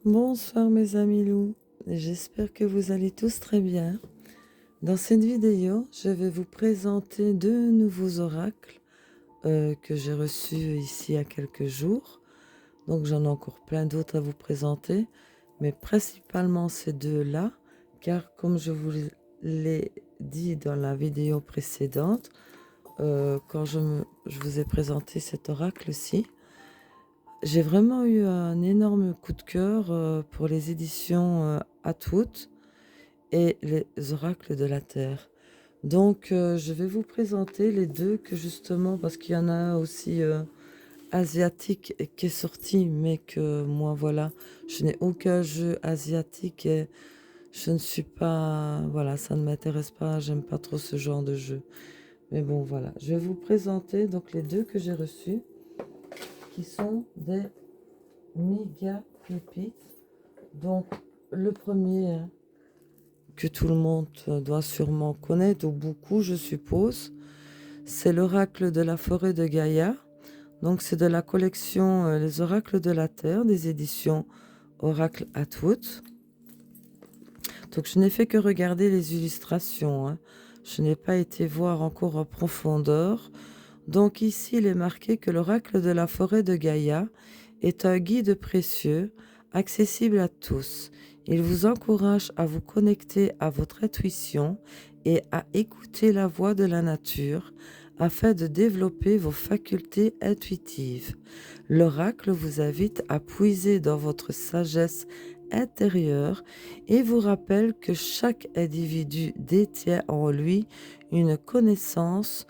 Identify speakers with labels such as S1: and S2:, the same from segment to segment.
S1: Bonsoir mes amis loups, j'espère que vous allez tous très bien. Dans cette vidéo, je vais vous présenter deux nouveaux oracles que j'ai reçus ici il y a quelques jours. Donc j'en ai encore plein d'autres à vous présenter, mais principalement ces deux-là, car comme je vous l'ai dit dans la vidéo précédente, quand je vous ai présenté cet oracle-ci, j'ai vraiment eu un énorme coup de cœur pour les éditions Atwood et les oracles de la Terre. Donc, je vais vous présenter les deux que justement, parce qu'il y en a un aussi asiatique qui est sorti, mais que moi, voilà, je n'ai aucun jeu asiatique et je ne suis pas, voilà, ça ne m'intéresse pas, j'aime pas trop ce genre de jeu. Mais bon, voilà, je vais vous présenter donc les deux que j'ai reçus, qui sont des méga pépites. Donc, le premier que tout le monde doit sûrement connaître, ou beaucoup, je suppose, c'est l'oracle de la forêt de Gaïa. Donc, c'est de la collection Les oracles de la Terre, des éditions Oracle Atwood. Donc, je n'ai fait que regarder les illustrations, hein. Je n'ai pas été voir encore en profondeur. Donc, ici, il est marqué que l'oracle de la forêt de Gaïa est un guide précieux, accessible à tous. Il vous encourage à vous connecter à votre intuition et à écouter la voix de la nature afin de développer vos facultés intuitives. L'oracle vous invite à puiser dans votre sagesse intérieure et vous rappelle que chaque individu détient en lui une connaissance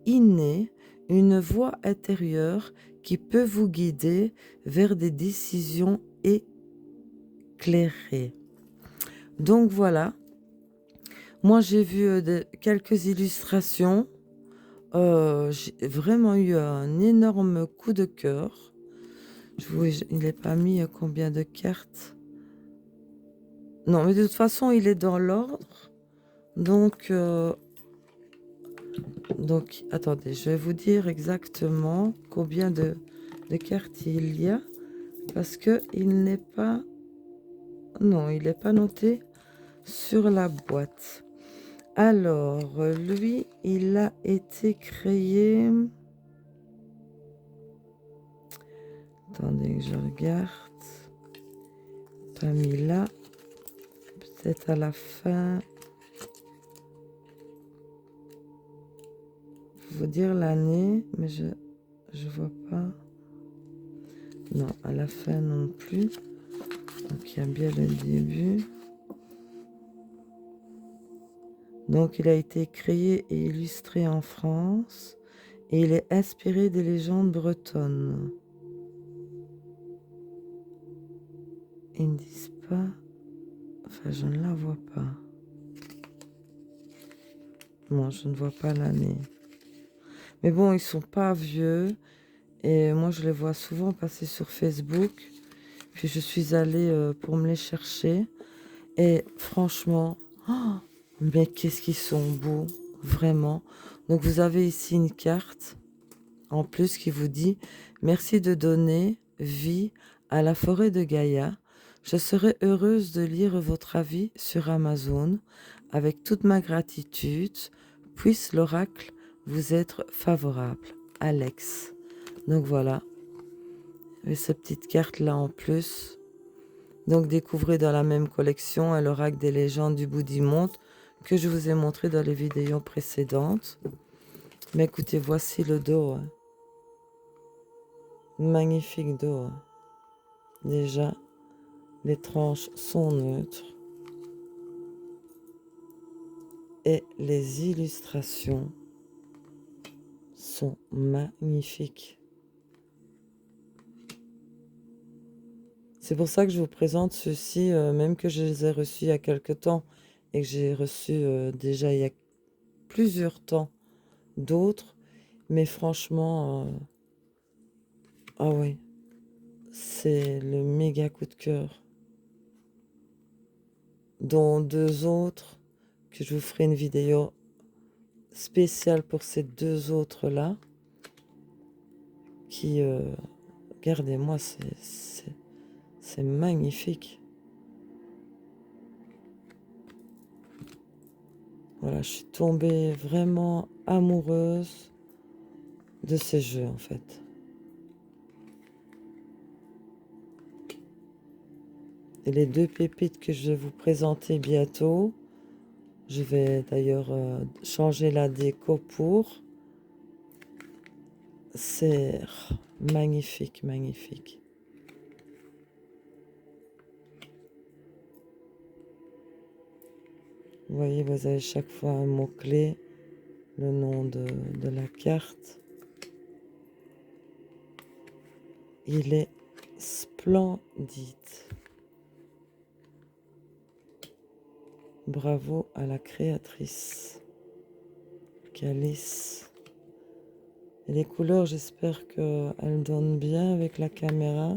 S1: innée, une voix intérieure qui peut vous guider vers des décisions éclairées. Donc voilà, moi j'ai vu quelques illustrations. J'ai vraiment eu un énorme coup de cœur. Il n'est pas mis combien de cartes. Non, mais de toute façon, il est dans l'ordre. Donc, attendez, je vais vous dire exactement combien de cartes il y a. Parce que il n'est pas... Non, il n'est pas noté sur la boîte. Alors, lui, il a été créé... Attendez que je regarde. Pas mis là. Peut-être à la fin. Je vais vous dire l'année, mais je vois pas. Non, à la fin non plus. Donc, il y a bien le début. Donc, il a été créé et illustré en France. Et il est inspiré des légendes bretonnes. Ils ne disent pas... Enfin, je ne la vois pas. Non, je ne vois pas l'année. Mais bon, ils sont pas vieux. Et moi, je les vois souvent passer sur Facebook. Puis, je suis allée pour me les chercher. Et franchement, oh, mais qu'est-ce qu'ils sont beaux, vraiment. Donc, vous avez ici une carte, en plus, qui vous dit « Merci de donner vie à la forêt de Gaïa. Je serai heureuse de lire votre avis sur Amazon. Avec toute ma gratitude, puisse l'oracle vous être favorable. Alex. » Donc voilà, et cette petite carte-là en plus. Donc découvrez dans la même collection l'oracle des légendes du bout du monde que je vous ai montré dans les vidéos précédentes. Mais écoutez, voici le dos. Hein. Magnifique dos. Hein. Déjà, les tranches sont neutres. Et les illustrations sont magnifiques. C'est pour ça que je vous présente ceux-ci, même que je les ai reçus il y a quelque temps et que j'ai reçu déjà il y a plusieurs temps d'autres. Mais franchement, ah oui, c'est le méga coup de cœur. Dont deux autres, que je vous ferai une vidéo spéciale pour ces deux autres-là. Qui, regardez-moi, c'est c'est magnifique. Voilà, je suis tombée vraiment amoureuse de ces jeux en fait. Et les deux pépites que je vais vous présenter bientôt, je vais d'ailleurs changer la déco pour. C'est magnifique, magnifique. Vous voyez, vous avez chaque fois un mot-clé, le nom de la carte. Il est splendide. Bravo à la créatrice, Calice. Et les couleurs, j'espère qu'elles donnent bien avec la caméra.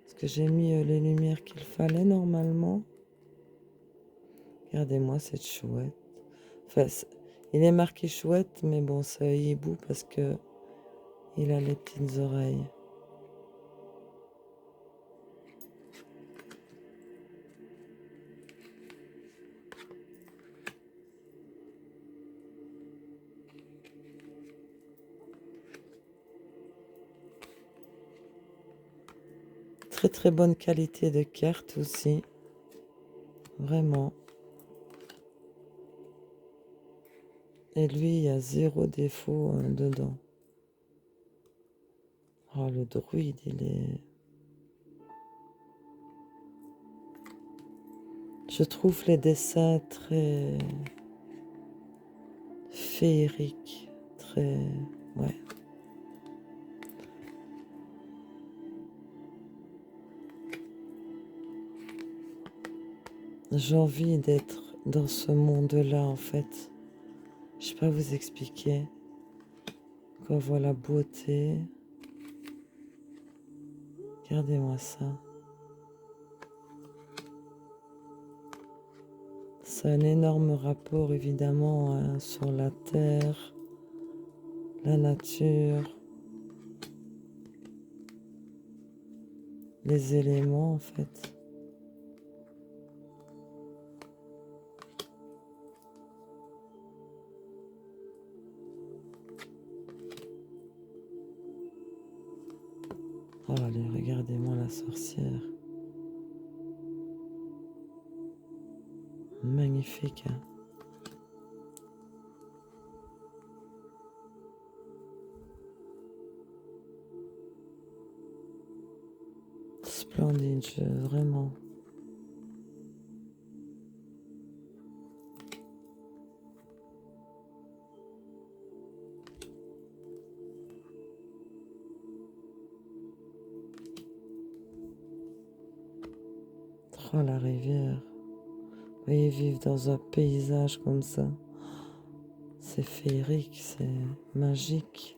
S1: Parce que j'ai mis les lumières qu'il fallait normalement. Regardez-moi cette chouette. Enfin, il est marqué chouette, mais bon, c'est un hibou parce que il a les petites oreilles. Très très bonne qualité de carte aussi. Vraiment. Et lui, il y a zéro défaut dedans. Oh, le druide, il est... Je trouve les dessins très féeriques, très... Ouais. J'ai envie d'être dans ce monde-là, en fait. Je sais pas vous expliquer. Quand on voit la beauté... Regardez-moi ça. C'est un énorme rapport, évidemment, hein, sur la terre, la nature, les éléments, en fait. Oh, allez, regardez-moi la sorcière. Magnifique, hein. Splendide jeu, vraiment. Oh, la rivière. Vous voyez, vivre dans un paysage comme ça. C'est féerique, c'est magique.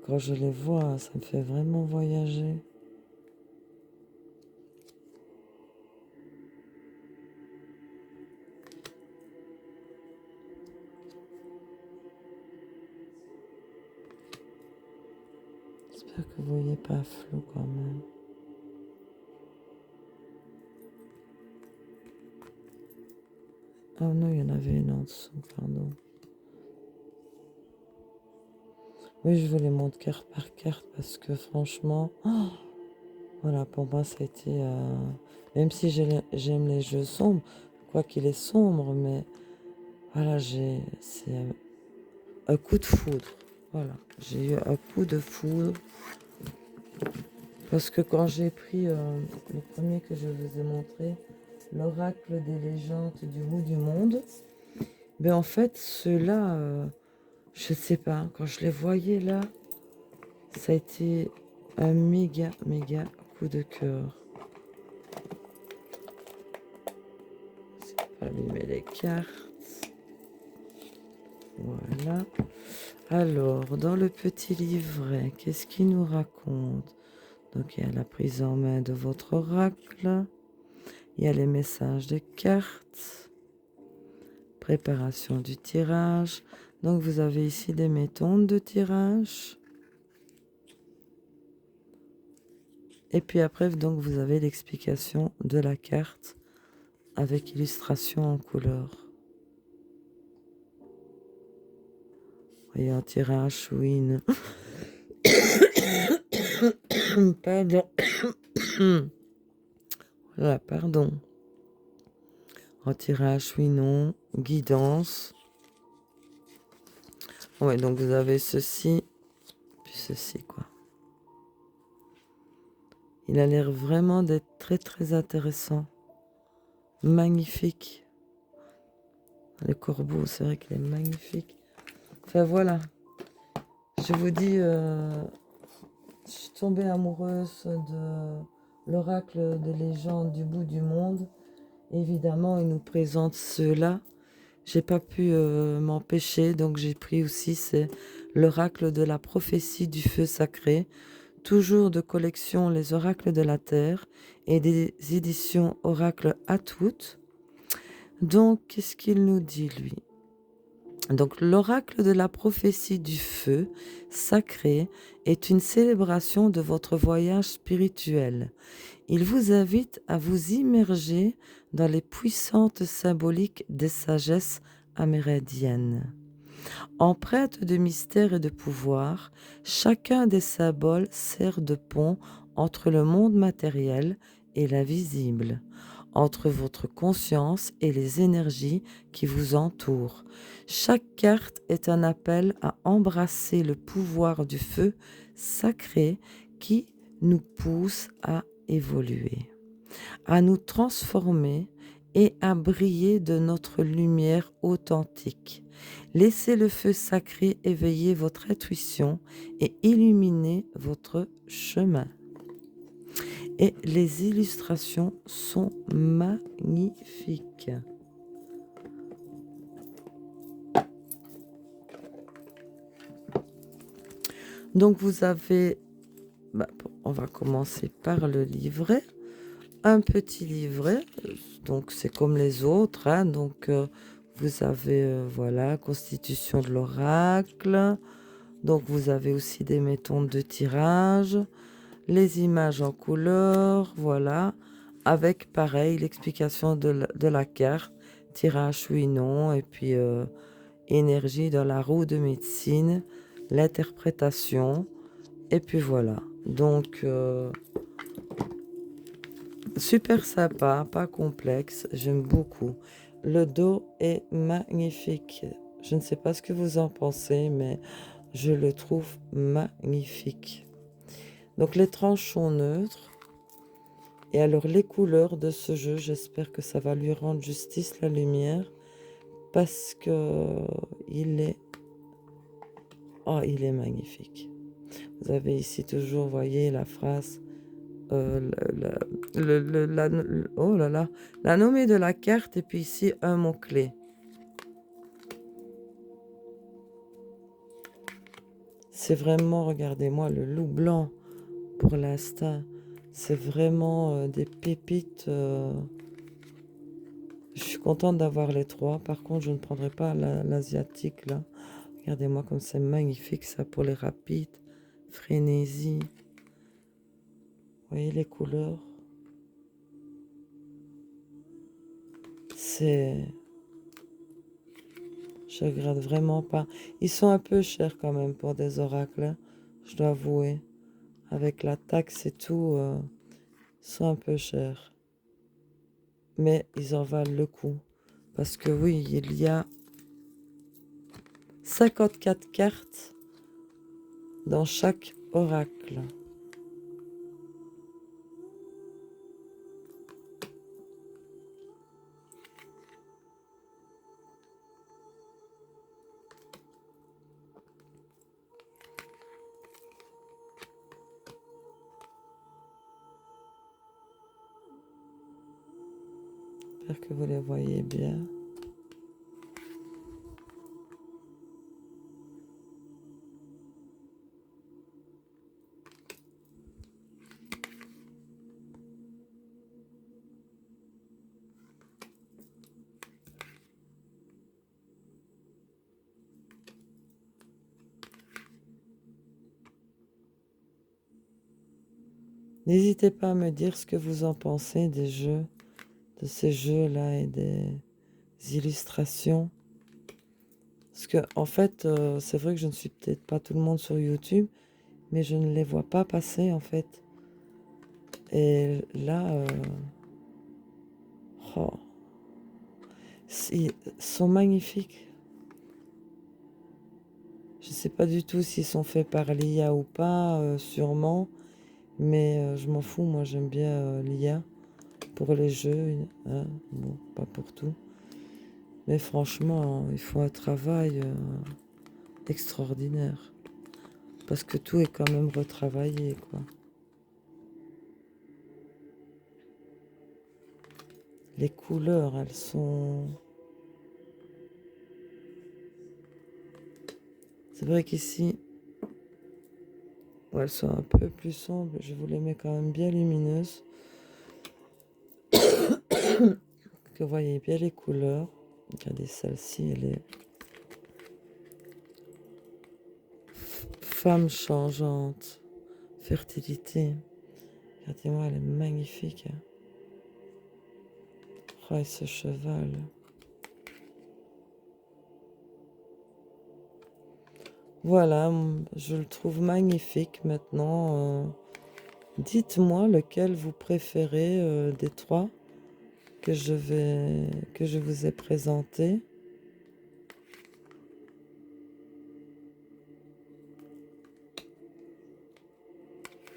S1: Quand je les vois, ça me fait vraiment voyager. J'espère que vous voyez pas flou quand même. Ah non, il y en avait une en dessous, pardon. Oui, je vous les montre carte par carte parce que franchement, voilà, pour moi, ça a été... même si j'aime les jeux sombres, quoi qu'il est sombre, mais voilà, c'est un coup de foudre. Voilà, j'ai eu un coup de foudre. Parce que quand j'ai pris le premier que je vous ai montré, l'oracle des légendes du bout du monde, ben en fait, ceux-là, je sais pas, quand je les voyais là, ça a été un méga, méga coup de cœur. Allumer les cartes. Voilà. Alors, dans le petit livret, qu'est-ce qu'il nous raconte? Donc, il y a la prise en main de votre oracle. Il y a les messages de cartes, préparation du tirage. Donc vous avez ici des méthodes de tirage. Et puis après, donc vous avez l'explication de la carte avec illustration en couleur. Et un tirage, oui. Pardon. Voilà, pardon. Un tirage, oui, non. Guidance. Ouais, donc vous avez ceci, puis ceci, quoi. Il a l'air vraiment d'être très, très intéressant. Magnifique. Le corbeau, c'est vrai qu'il est magnifique. Enfin, voilà. Je vous dis, je suis tombée amoureuse de l'oracle des légendes du bout du monde. Évidemment, il nous présente ceux-là. J'ai pas pu m'empêcher, donc j'ai pris aussi, c'est l'oracle de la prophétie du feu sacré, toujours de collection Les oracles de la terre et des éditions Oracle à toutes. Donc, qu'est-ce qu'il nous dit, lui? Donc, l'oracle de la prophétie du feu sacré est une célébration de votre voyage spirituel. Il vous invite à vous immerger dans les puissantes symboliques des sagesses amérindiennes. Empreinte de mystère et de pouvoir, chacun des symboles sert de pont entre le monde matériel et l'invisible, entre votre conscience et les énergies qui vous entourent. Chaque carte est un appel à embrasser le pouvoir du feu sacré qui nous pousse à évoluer, à nous transformer et à briller de notre lumière authentique. Laissez le feu sacré éveiller votre intuition et illuminer votre chemin. Et les illustrations sont magnifiques. Donc vous avez, on va commencer par le livret. Un petit livret, donc c'est comme les autres, hein, donc vous avez, voilà, constitution de l'oracle, donc vous avez aussi des méthodes de tirage, les images en couleur, voilà, avec pareil l'explication de la carte, tirage oui non, et puis énergie dans la roue de médecine, l'interprétation, et puis voilà, donc super sympa, pas complexe, j'aime beaucoup. Le dos est magnifique. Je ne sais pas ce que vous en pensez, mais je le trouve magnifique. Donc les tranches sont neutres. Et alors les couleurs de ce jeu, j'espère que ça va lui rendre justice, la lumière, parce que il est magnifique. Vous avez ici toujours, voyez, la phrase oh là là, la nommée de la carte et puis ici un mot-clé. C'est vraiment, regardez-moi, le loup blanc pour l'instant. C'est vraiment des pépites. Je suis contente d'avoir les trois. Par contre, je ne prendrai pas l'asiatique là. Regardez-moi comme c'est magnifique ça pour les rapides. Frénésie. Vous voyez les couleurs? Je regrette vraiment pas. Ils sont un peu chers quand même pour des oracles, hein, je dois avouer. Avec la taxe et tout, ils sont un peu chers. Mais ils en valent le coup. Parce que oui, il y a 54 cartes dans chaque oracle. J'espère que vous les voyez bien. N'hésitez pas à me dire ce que vous en pensez des jeux, de ces jeux-là et des illustrations. Parce que, en fait, c'est vrai que je ne suis peut-être pas tout le monde sur YouTube, mais je ne les vois pas passer, en fait. Et là, oh, ils sont magnifiques. Je ne sais pas du tout s'ils sont faits par l'IA ou pas, sûrement. Mais je m'en fous, moi j'aime bien l'IA pour les jeux, hein, bon, pas pour tout. Mais franchement, il faut un travail extraordinaire. Parce que tout est quand même retravaillé, quoi. Les couleurs, elles sont... C'est vrai qu'ici, elles sont un peu plus sombres. Je vous les mets quand même bien lumineuses. Que vous voyez bien les couleurs. Regardez celle-ci, elle est femme changeante, fertilité. Regardez-moi, elle est magnifique. Hein. Oh, et ce cheval. Voilà, je le trouve magnifique maintenant. Dites-moi lequel vous préférez des trois que je vous ai présentés.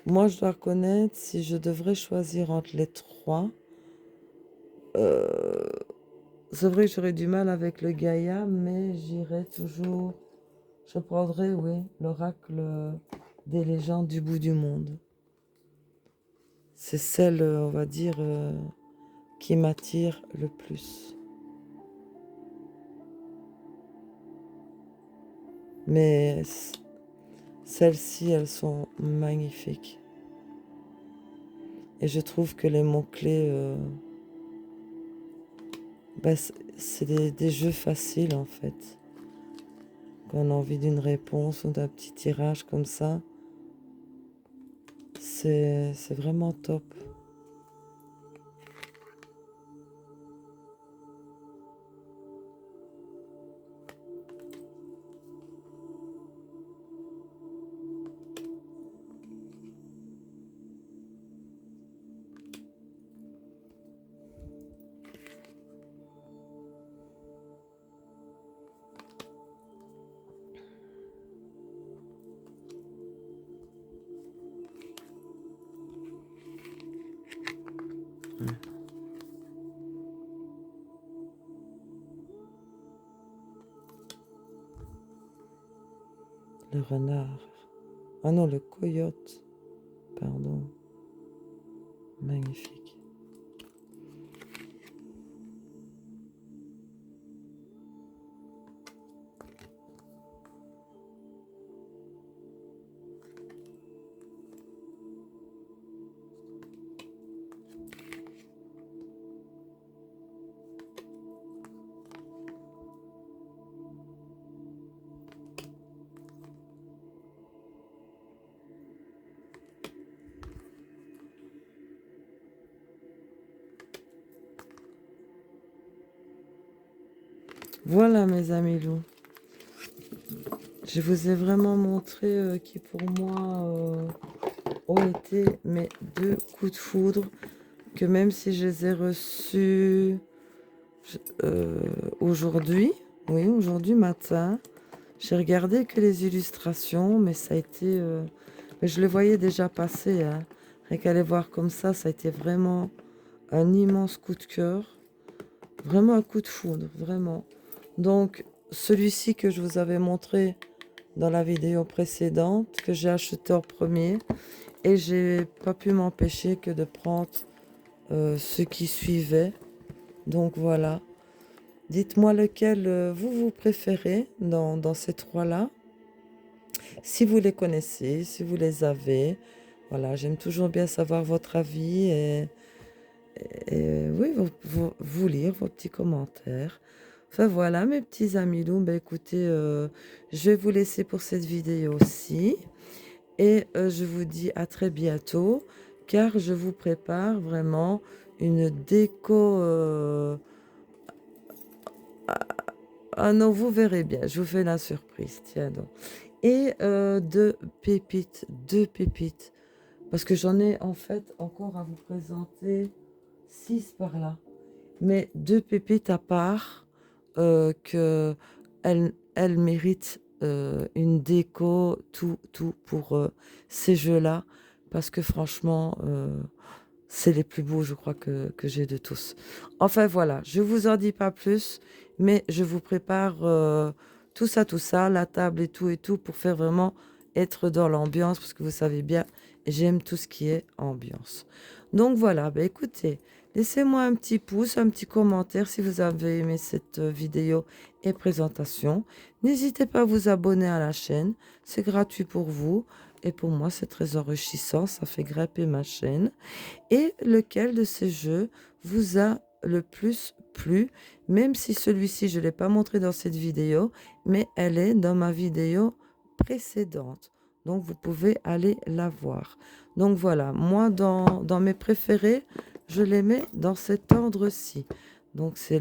S1: Moi, je dois reconnaître, si je devrais choisir entre les trois, euh, c'est vrai que j'aurais du mal avec le Gaïa, mais j'irai toujours, je prendrai, oui, l'oracle des légendes du bout du monde. C'est celle, on va dire, qui m'attire le plus. Mais celles-ci, elles sont magnifiques. Et je trouve que les mots-clés, bah, c'est des jeux faciles en fait. Quand on a envie d'une réponse ou d'un petit tirage comme ça, c'est vraiment top. Le renard. Ah non, le coyote. Pardon. Magnifique. Voilà mes amis loups. Je vous ai vraiment montré qui pour moi ont été mes deux coups de foudre. Que même si je les ai reçus aujourd'hui, oui, aujourd'hui matin, j'ai regardé que les illustrations, mais ça a été... mais je les voyais déjà passer. Hein. Rien qu'à les voir comme ça a été vraiment un immense coup de cœur. Vraiment un coup de foudre, vraiment. Donc, celui-ci que je vous avais montré dans la vidéo précédente, que j'ai acheté en premier, et j'ai pas pu m'empêcher que de prendre ceux qui suivaient. Donc voilà. Dites-moi lequel vous préférez dans ces trois-là. Si vous les connaissez, si vous les avez. Voilà, j'aime toujours bien savoir votre avis et oui, vous lire vos petits commentaires. Enfin voilà, mes petits amis loups, ben écoutez, je vais vous laisser pour cette vidéo aussi. Et je vous dis à très bientôt. car je vous prépare vraiment une déco. Ah non, vous verrez bien, je vous fais la surprise, tiens donc. Et deux pépites, parce que j'en ai en fait encore à vous présenter 6 par là. Mais deux pépites à part, que elles méritent une déco, tout pour ces jeux-là, parce que franchement, c'est les plus beaux, je crois, que j'ai de tous. Enfin voilà, je vous en dis pas plus, mais je vous prépare tout ça, la table et tout, pour faire vraiment être dans l'ambiance, parce que vous savez bien, j'aime tout ce qui est ambiance. Donc voilà, bah écoutez, laissez-moi un petit pouce, un petit commentaire si vous avez aimé cette vidéo et présentation. N'hésitez pas à vous abonner à la chaîne, c'est gratuit pour vous. Et pour moi, c'est très enrichissant, ça fait grimper ma chaîne. Et lequel de ces jeux vous a le plus plu, même si celui-ci, je ne l'ai pas montré dans cette vidéo, mais elle est dans ma vidéo précédente. Donc, vous pouvez aller la voir. Donc, voilà, moi, dans mes préférés, je les mets dans cet ordre-ci. Donc, c'est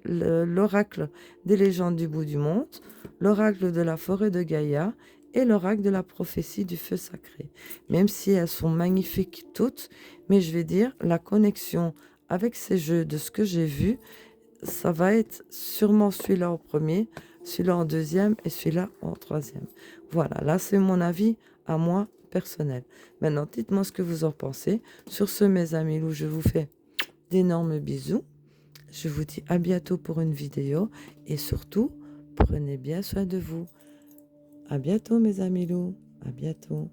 S1: l'oracle des légendes du bout du monde, l'oracle de la forêt de Gaïa et l'oracle de la prophétie du feu sacré. Même si elles sont magnifiques toutes, mais je vais dire, la connexion avec ces jeux, de ce que j'ai vu, ça va être sûrement celui-là en premier, celui-là en deuxième et celui-là en troisième. Voilà, là c'est mon avis à moi personnel. Maintenant, dites-moi ce que vous en pensez. Sur ce, mes amis loups, je vous fais d'énormes bisous. Je vous dis à bientôt pour une vidéo et surtout, prenez bien soin de vous. À bientôt, mes amis loups. À bientôt.